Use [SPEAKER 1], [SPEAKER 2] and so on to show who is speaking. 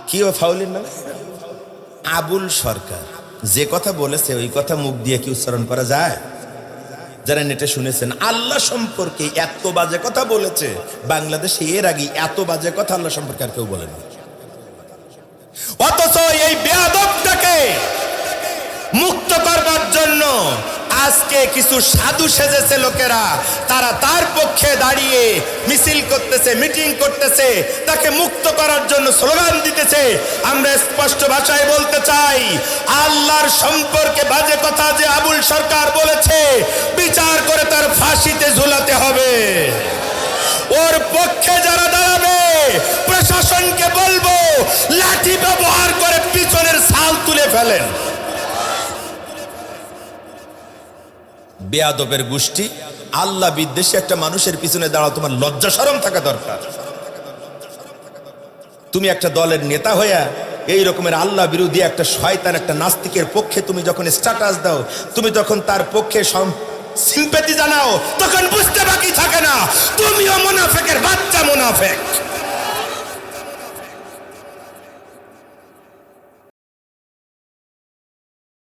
[SPEAKER 1] কি ও ফাউলের নাম? আবুল সরকার যে কথা বলেছে ওই কথা মুখ দিয়ে কি উচ্চারণ করা যায়? যারা নেটে শুনেছেন, আল্লাহ সম্পর্কে এত বাজে কথা বলেছে বাংলাদেশে, এর আগে এত বাজে কথা আল্লাহ সম্পর্কে আর কেউ বলেনি। অথচ এই বেয়াদবটাকে মুক্ত করবার জন্য আজকে কিছু সাধু সেজেছে লোকেরা, তারা তার পক্ষে দাঁড়িয়ে মিছিল করতেছে, মিটিং করতেছে, তাকে মুক্ত করার জন্য স্লোগান দিতেছে। আমরা স্পষ্ট ভাষায় বলতে চাই, আল্লাহর সম্পর্কে বাজে কথা যে আবুল সরকার বলেছে, বিচার করে তার ফাঁসিতে ঝুলাতে হবে। ওর পক্ষে যারা দাঁড়াবে প্রশাসনকে বলবো লাঠি ব্যবহার করে পিছনের ছাল তুলে ফেলেন। বেয়াদবের গোষ্ঠী, আল্লাহ বিদ্বেষী একটা মানুষের পিছনে দাঁড়াও, তোমার লজ্জা শরম থাকা দরকার। তুমি একটা দলের নেতা হইয়া এই রকমের আল্লাহ বিরোধী একটা শয়তান, একটা নাস্তিকের পক্ষে তুমি যখন স্ট্যাটাস দাও, তুমি তখন তার পক্ষে সিম্পেথি জানাও, তখন বুঝতে বাকি থাকে না তুমিও মুনাফিকের বাচ্চা মুনাফিক।